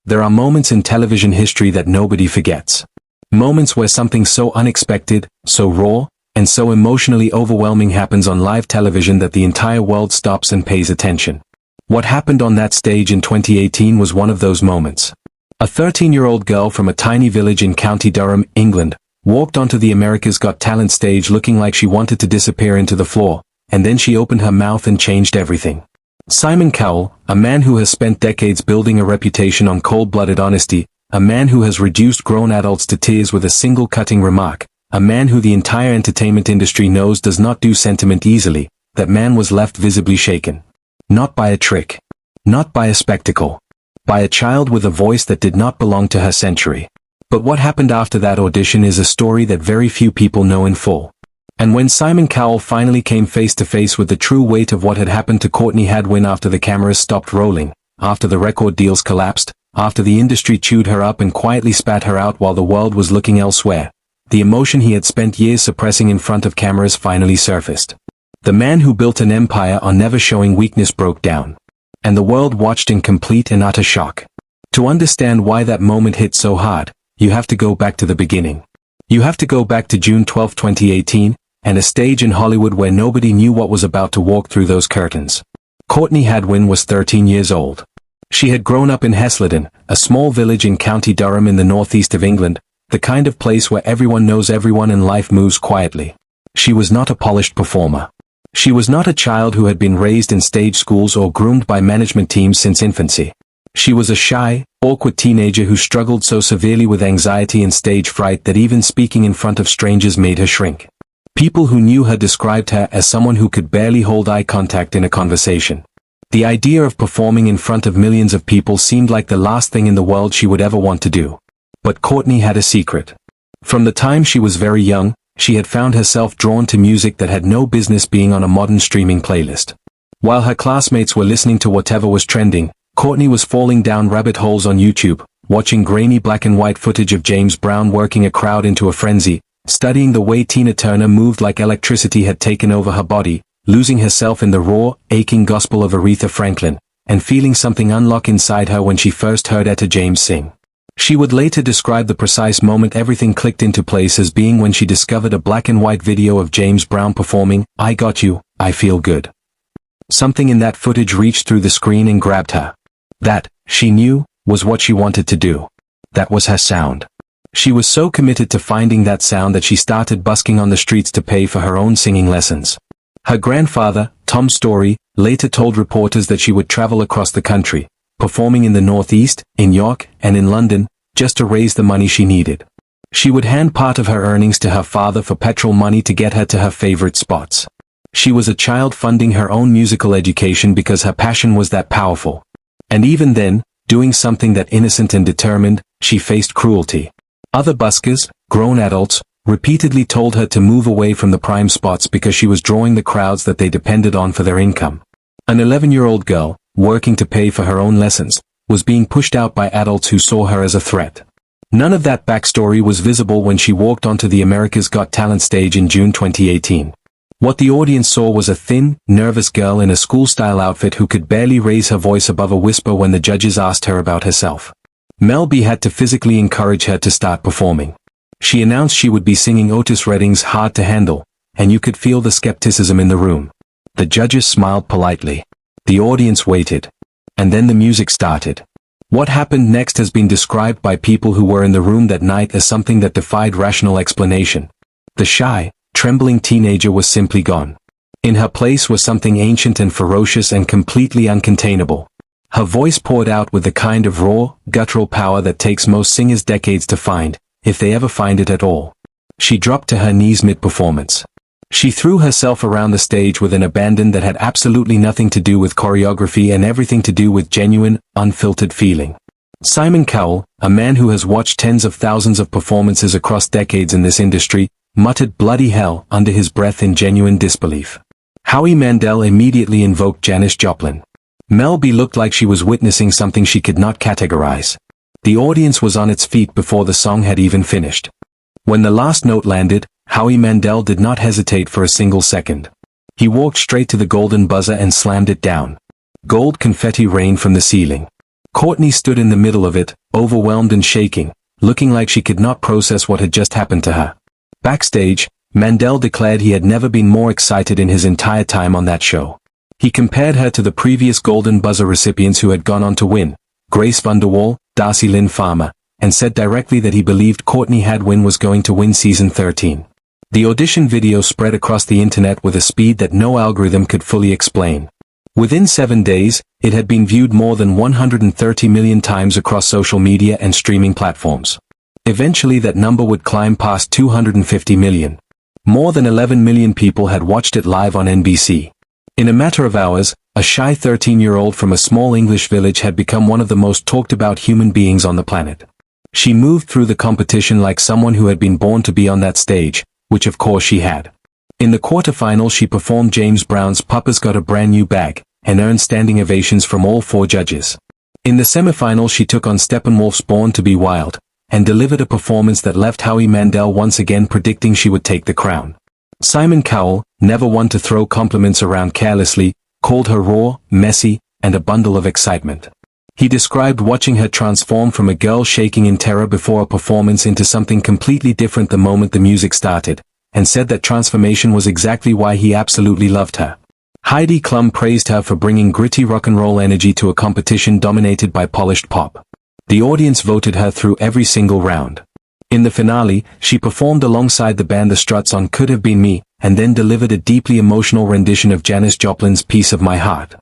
There are moments in television history that nobody forgets. Moments where something so unexpected, so raw, and so emotionally overwhelming happens on live television that the entire world stops and pays attention. What happened on that stage in 2018 was one of those moments. A 13-year-old girl from a tiny village in County Durham, England, walked onto the America's Got Talent stage looking like she wanted to disappear into the floor, and then she opened her mouth and changed everything. Simon Cowell, a man who has spent decades building a reputation on cold-blooded honesty, a man who has reduced grown adults to tears with a single cutting remark, a man who the entire entertainment industry knows does not do sentiment easily, that man was left visibly shaken. Not by a trick. Not by a spectacle. By a child with a voice that did not belong to her century. But what happened after that audition is a story that very few people know in full. And when Simon Cowell finally came face to face with the true weight of what had happened to Courtney Hadwin after the cameras stopped rolling, after the record deals collapsed, after the industry chewed her up and quietly spat her out while the world was looking elsewhere, the emotion he had spent years suppressing in front of cameras finally surfaced. The man who built an empire on never showing weakness broke down. And the world watched in complete and utter shock. To understand why that moment hit so hard, you have to go back to the beginning. You have to go back to June 12, 2018, and a stage in Hollywood where nobody knew what was about to walk through those curtains. Courtney Hadwin was 13 years old. She had grown up in Hesleden, a small village in County Durham in the northeast of England, the kind of place where everyone knows everyone and life moves quietly. She was not a polished performer. She was not a child who had been raised in stage schools or groomed by management teams since infancy. She was a shy, awkward teenager who struggled so severely with anxiety and stage fright that even speaking in front of strangers made her shrink. People who knew her described her as someone who could barely hold eye contact in a conversation. The idea of performing in front of millions of people seemed like the last thing in the world she would ever want to do. But Courtney had a secret. From the time she was very young, she had found herself drawn to music that had no business being on a modern streaming playlist. While her classmates were listening to whatever was trending, Courtney was falling down rabbit holes on YouTube, watching grainy black and white footage of James Brown working a crowd into a frenzy, studying the way Tina Turner moved like electricity had taken over her body, losing herself in the raw, aching gospel of Aretha Franklin, and feeling something unlock inside her when she first heard Etta James sing. She would later describe the precise moment everything clicked into place as being when she discovered a black and white video of James Brown performing, "I Got You, I Feel Good." Something in that footage reached through the screen and grabbed her. That, she knew, was what she wanted to do. That was her sound. She was so committed to finding that sound that she started busking on the streets to pay for her own singing lessons. Her grandfather, Tom Story, later told reporters that she would travel across the country, performing in the Northeast, in York, and in London, just to raise the money she needed. She would hand part of her earnings to her father for petrol money to get her to her favorite spots. She was a child funding her own musical education because her passion was that powerful. And even then, doing something that innocent and determined, she faced cruelty. Other buskers, grown adults, repeatedly told her to move away from the prime spots because she was drawing the crowds that they depended on for their income. An 11-year-old girl, working to pay for her own lessons, was being pushed out by adults who saw her as a threat. None of that backstory was visible when she walked onto the America's Got Talent stage in June 2018. What the audience saw was a thin, nervous girl in a school-style outfit who could barely raise her voice above a whisper when the judges asked her about herself. Mel B had to physically encourage her to start performing. She announced she would be singing Otis Redding's Hard to Handle, and you could feel the skepticism in the room. The judges smiled politely. The audience waited. And then the music started. What happened next has been described by people who were in the room that night as something that defied rational explanation. The shy, trembling teenager was simply gone. In her place was something ancient and ferocious and completely uncontainable. Her voice poured out with the kind of raw, guttural power that takes most singers decades to find, if they ever find it at all. She dropped to her knees mid-performance. She threw herself around the stage with an abandon that had absolutely nothing to do with choreography and everything to do with genuine, unfiltered feeling. Simon Cowell, a man who has watched tens of thousands of performances across decades in this industry, muttered "bloody hell" under his breath in genuine disbelief. Howie Mandel immediately invoked Janis Joplin. Mel B looked like she was witnessing something she could not categorize. The audience was on its feet before the song had even finished. When the last note landed, Howie Mandel did not hesitate for a single second. He walked straight to the golden buzzer and slammed it down. Gold confetti rained from the ceiling. Courtney stood in the middle of it, overwhelmed and shaking, looking like she could not process what had just happened to her. Backstage, Mandel declared he had never been more excited in his entire time on that show. He compared her to the previous Golden Buzzer recipients who had gone on to win, Grace VanderWaal, Darcy Lynn Farmer, and said directly that he believed Courtney Hadwin was going to win season 13. The audition video spread across the internet with a speed that no algorithm could fully explain. Within 7 days, it had been viewed more than 130 million times across social media and streaming platforms. Eventually that number would climb past 250 million. More than 11 million people had watched it live on NBC. In a matter of hours, a shy 13-year-old from a small English village had become one of the most talked about human beings on the planet. She moved through the competition like someone who had been born to be on that stage, which of course she had. In the quarterfinal she performed James Brown's Papa's Got a Brand New Bag, and earned standing ovations from all 4 judges. In the semifinal she took on Steppenwolf's Born to Be Wild, and delivered a performance that left Howie Mandel once again predicting she would take the crown. Simon Cowell, never one to throw compliments around carelessly, called her raw, messy, and a bundle of excitement. He described watching her transform from a girl shaking in terror before a performance into something completely different the moment the music started, and said that transformation was exactly why he absolutely loved her. Heidi Klum praised her for bringing gritty rock and roll energy to a competition dominated by polished pop. The audience voted her through every single round. In the finale, she performed alongside the band The Struts on Could Have Been Me, and then delivered a deeply emotional rendition of Janis Joplin's Piece of My Heart.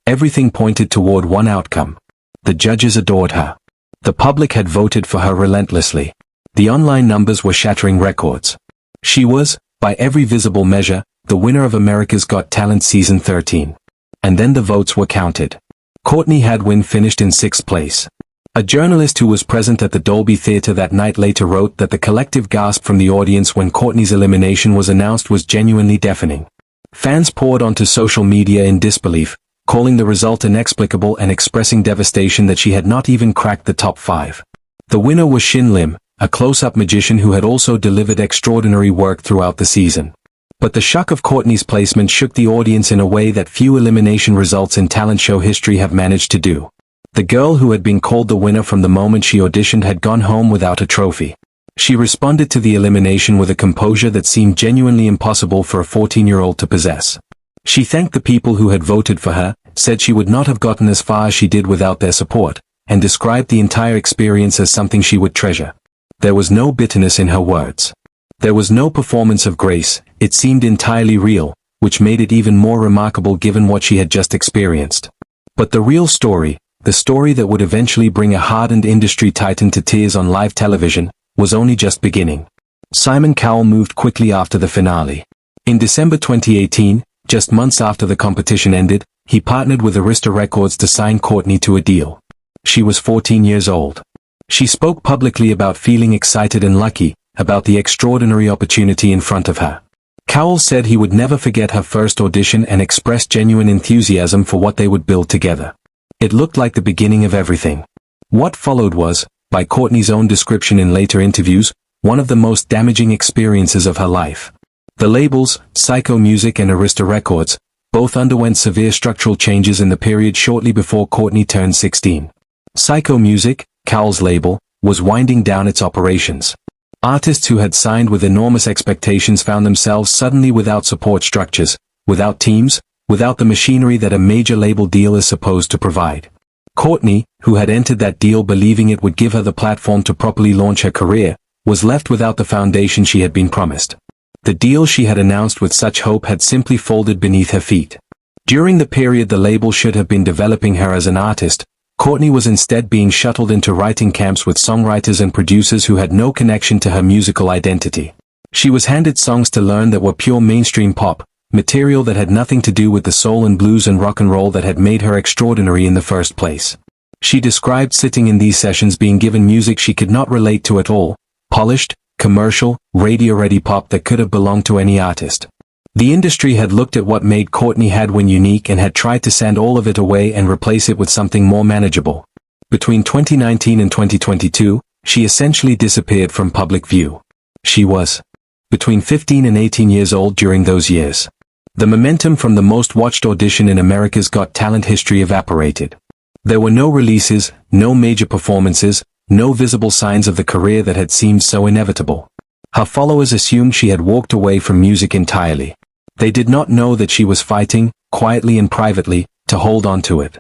Everything pointed toward one outcome. The judges adored her. The public had voted for her relentlessly. The online numbers were shattering records. She was, by every visible measure, the winner of America's Got Talent Season 13. And then the votes were counted. Courtney Hadwin finished in 6th place. A journalist who was present at the Dolby Theatre that night later wrote that the collective gasp from the audience when Courtney's elimination was announced was genuinely deafening. Fans poured onto social media in disbelief, calling the result inexplicable and expressing devastation that she had not even cracked the top 5. The winner was Shin Lim, a close-up magician who had also delivered extraordinary work throughout the season. But the shock of Courtney's placement shook the audience in a way that few elimination results in talent show history have managed to do. The girl who had been called the winner from the moment she auditioned had gone home without a trophy. She responded to the elimination with a composure that seemed genuinely impossible for a 14-year-old to possess. She thanked the people who had voted for her, said she would not have gotten as far as she did without their support, and described the entire experience as something she would treasure. There was no bitterness in her words. There was no performance of grace, it seemed entirely real, which made it even more remarkable given what she had just experienced. But the real story, the story that would eventually bring a hardened industry titan to tears on live television, was only just beginning. Simon Cowell moved quickly after the finale. In December 2018, just months after the competition ended, he partnered with Arista Records to sign Courtney to a deal. She was 14 years old. She spoke publicly about feeling excited and lucky, about the extraordinary opportunity in front of her. Cowell said he would never forget her first audition and expressed genuine enthusiasm for what they would build together. It looked like the beginning of everything. What followed was, by Courtney's own description in later interviews, one of the most damaging experiences of her life. The labels, Psycho Music and Arista Records, both underwent severe structural changes in the period shortly before Courtney turned 16. Psycho Music, Cowell's label, was winding down its operations. Artists who had signed with enormous expectations found themselves suddenly without support structures, without teams, without the machinery that a major label deal is supposed to provide. Courtney, who had entered that deal believing it would give her the platform to properly launch her career, was left without the foundation she had been promised. The deal she had announced with such hope had simply folded beneath her feet. During the period the label should have been developing her as an artist, Courtney was instead being shuttled into writing camps with songwriters and producers who had no connection to her musical identity. She was handed songs to learn that were pure mainstream pop, material that had nothing to do with the soul and blues and rock and roll that had made her extraordinary in the first place. She described sitting in these sessions being given music she could not relate to at all, polished, commercial, radio-ready pop that could have belonged to any artist. The industry had looked at what made Courtney Hadwin unique and had tried to sand all of it away and replace it with something more manageable. Between 2019 and 2022, she essentially disappeared from public view. She was between 15 and 18 years old during those years. The momentum from the most watched audition in America's Got Talent history evaporated. There were no releases, no major performances, no visible signs of the career that had seemed so inevitable. Her followers assumed she had walked away from music entirely. They did not know that she was fighting, quietly and privately, to hold on to it.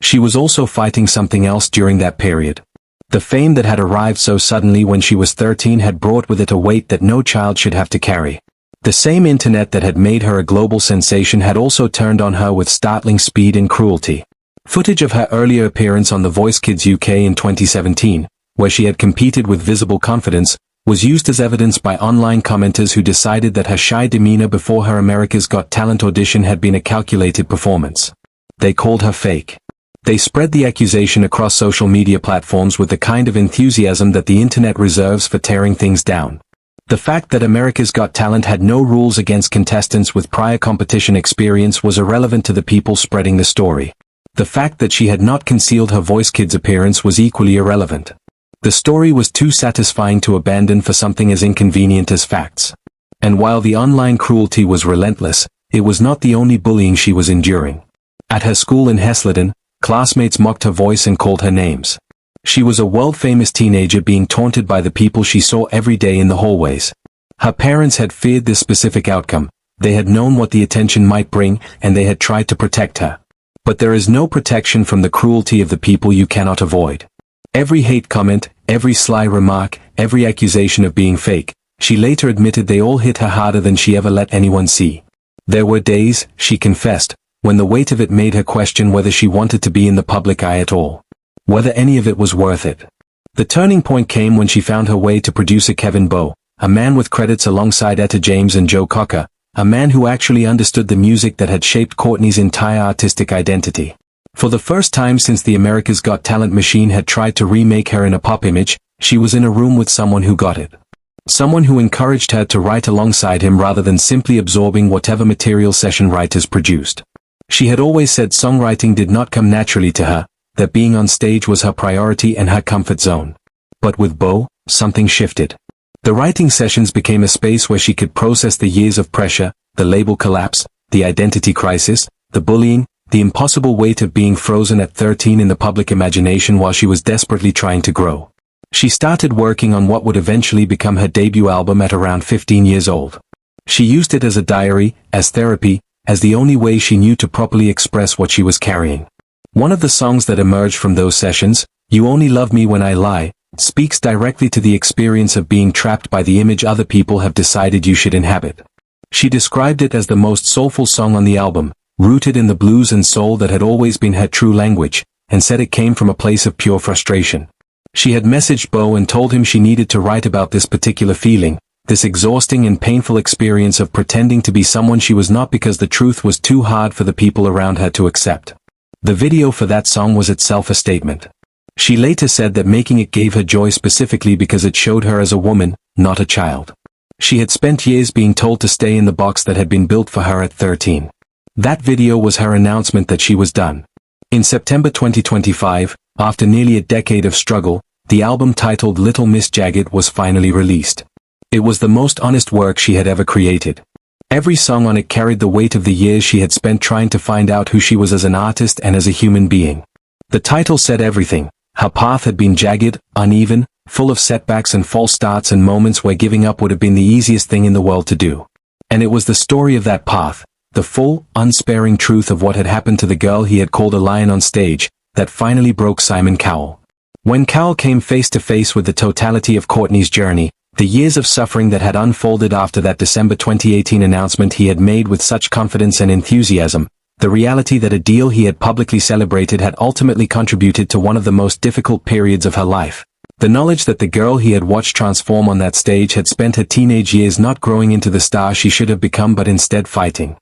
She was also fighting something else during that period. The fame that had arrived so suddenly when she was 13 had brought with it a weight that no child should have to carry. The same internet that had made her a global sensation had also turned on her with startling speed and cruelty. Footage of her earlier appearance on The Voice Kids UK in 2017, where she had competed with visible confidence, was used as evidence by online commenters who decided that her shy demeanor before her America's Got Talent audition had been a calculated performance. They called her fake. They spread the accusation across social media platforms with the kind of enthusiasm that the internet reserves for tearing things down. The fact that America's Got Talent had no rules against contestants with prior competition experience was irrelevant to the people spreading the story. The fact that she had not concealed her Voice Kids appearance was equally irrelevant. The story was too satisfying to abandon for something as inconvenient as facts. And while the online cruelty was relentless, it was not the only bullying she was enduring. At her school in Hesleden, classmates mocked her voice and called her names. She was a world-famous teenager being taunted by the people she saw every day in the hallways. Her parents had feared this specific outcome. They had known what the attention might bring, and they had tried to protect her. But there is no protection from the cruelty of the people you cannot avoid. Every hate comment, every sly remark, every accusation of being fake, she later admitted they all hit her harder than she ever let anyone see. There were days, she confessed, when the weight of it made her question whether she wanted to be in the public eye at all. Whether any of it was worth it. The turning point came when she found her way to producer Kevin Bowe, a man with credits alongside Etta James and Joe Cocker, a man who actually understood the music that had shaped Courtney's entire artistic identity. For the first time since the America's Got Talent machine had tried to remake her in a pop image, she was in a room with someone who got it. Someone who encouraged her to write alongside him rather than simply absorbing whatever material session writers produced. She had always said songwriting did not come naturally to her, that being on stage was her priority and her comfort zone. But with Bowe, something shifted. The writing sessions became a space where she could process the years of pressure, the label collapse, the identity crisis, the bullying, the impossible weight of being frozen at 13 in the public imagination while she was desperately trying to grow. She started working on what would eventually become her debut album at around 15 years old. She used it as a diary, as therapy, as the only way she knew to properly express what she was carrying. One of the songs that emerged from those sessions, You Only Love Me When I Lie, speaks directly to the experience of being trapped by the image other people have decided you should inhabit. She described it as the most soulful song on the album, rooted in the blues and soul that had always been her true language, and said it came from a place of pure frustration. She had messaged Bowe and told him she needed to write about this particular feeling, this exhausting and painful experience of pretending to be someone she was not because the truth was too hard for the people around her to accept. The video for that song was itself a statement. She later said that making it gave her joy specifically because it showed her as a woman, not a child. She had spent years being told to stay in the box that had been built for her at 13. That video was her announcement that she was done. In September 2025, after nearly a decade of struggle, the album titled Little Miss Jagged was finally released. It was the most honest work she had ever created. Every song on it carried the weight of the years she had spent trying to find out who she was as an artist and as a human being. The title said everything. Her path had been jagged, uneven, full of setbacks and false starts and moments where giving up would have been the easiest thing in the world to do. And it was the story of that path, the full, unsparing truth of what had happened to the girl he had called a lion on stage, that finally broke Simon Cowell. When Cowell came face to face with the totality of Courtney's journey, the years of suffering that had unfolded after that December 2018 announcement he had made with such confidence and enthusiasm, the reality that a deal he had publicly celebrated had ultimately contributed to one of the most difficult periods of her life. The knowledge that the girl he had watched transform on that stage had spent her teenage years not growing into the star she should have become but instead fighting.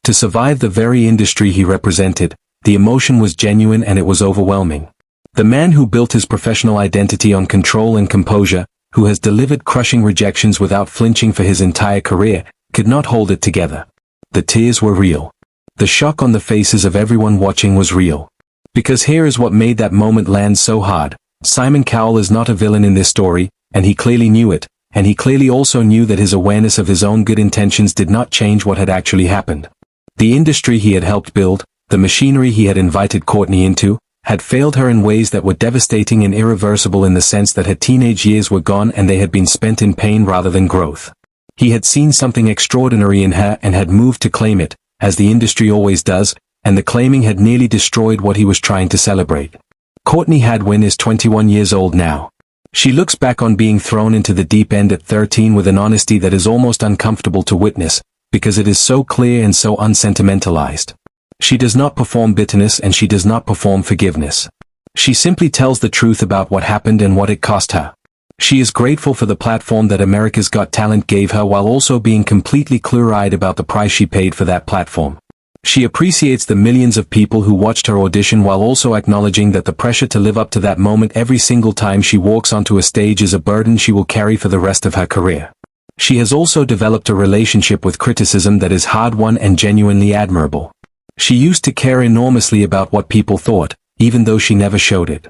To survive the very industry he represented, the emotion was genuine and it was overwhelming. The man who built his professional identity on control and composure, who has delivered crushing rejections without flinching for his entire career, could not hold it together. The tears were real. The shock on the faces of everyone watching was real. Because here is what made that moment land so hard. Simon Cowell is not a villain in this story, and he clearly knew it, and he clearly also knew that his awareness of his own good intentions did not change what had actually happened. The industry he had helped build, the machinery he had invited Courtney into, had failed her in ways that were devastating and irreversible, in the sense that her teenage years were gone and they had been spent in pain rather than growth. He had seen something extraordinary in her and had moved to claim it, as the industry always does, and the claiming had nearly destroyed what he was trying to celebrate. Courtney Hadwin is 21 years old now. She looks back on being thrown into the deep end at 13 with an honesty that is almost uncomfortable to witness, because it is so clear and so unsentimentalized. She does not perform bitterness and she does not perform forgiveness. She simply tells the truth about what happened and what it cost her. She is grateful for the platform that America's Got Talent gave her, while also being completely clear-eyed about the price she paid for that platform. She appreciates the millions of people who watched her audition, while also acknowledging that the pressure to live up to that moment every single time she walks onto a stage is a burden she will carry for the rest of her career. She has also developed a relationship with criticism that is hard-won and genuinely admirable. She used to care enormously about what people thought, even though she never showed it.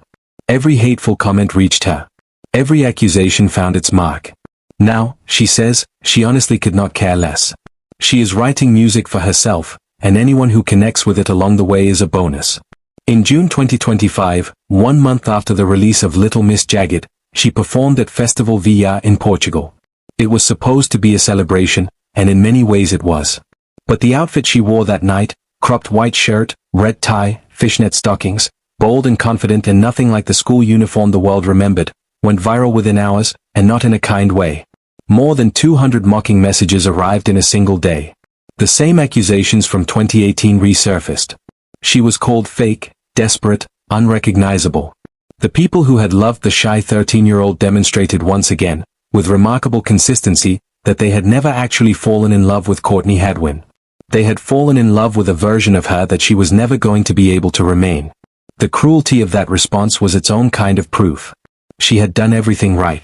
Every hateful comment reached her. Every accusation found its mark. Now, she says, she honestly could not care less. She is writing music for herself, and anyone who connects with it along the way is a bonus. In June 2025, 1 month after the release of Little Miss Jagged, she performed at Festival VR in Portugal. It was supposed to be a celebration, and in many ways it was. But the outfit she wore that night, cropped white shirt, red tie, fishnet stockings, bold and confident and nothing like the school uniform the world remembered, went viral within hours, and not in a kind way. More than 200 mocking messages arrived in a single day. The same accusations from 2018 resurfaced. She was called fake, desperate, unrecognizable. The people who had loved the shy 13-year-old demonstrated once again, with remarkable consistency, that they had never actually fallen in love with Courtney Hadwin. They had fallen in love with a version of her that she was never going to be able to remain. The cruelty of that response was its own kind of proof. She had done everything right.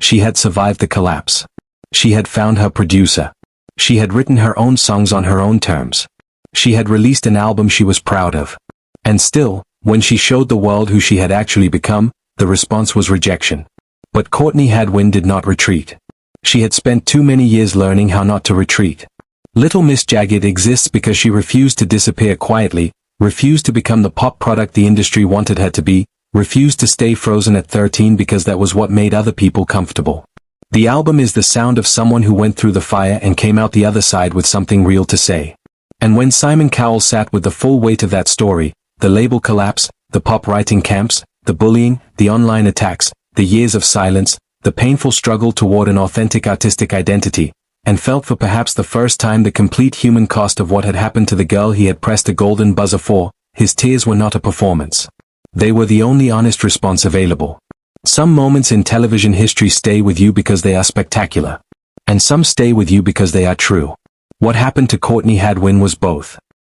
She had survived the collapse. She had found her producer. She had written her own songs on her own terms. She had released an album she was proud of. And still, when she showed the world who she had actually become, the response was rejection. But Courtney Hadwin did not retreat. She had spent too many years learning how not to retreat. Little Miss Jagged exists because she refused to disappear quietly, refused to become the pop product the industry wanted her to be, refused to stay frozen at 13 because that was what made other people comfortable. The album is the sound of someone who went through the fire and came out the other side with something real to say. And when Simon Cowell sat with the full weight of that story, the label collapse, the pop writing camps, the bullying, the online attacks, the years of silence, the painful struggle toward an authentic artistic identity, and felt for perhaps the first time the complete human cost of what had happened to the girl he had pressed a golden buzzer for, his tears were not a performance. They were the only honest response available. Some moments in television history stay with you because they are spectacular. And some stay with you because they are true. What happened to Courtney Hadwin was both.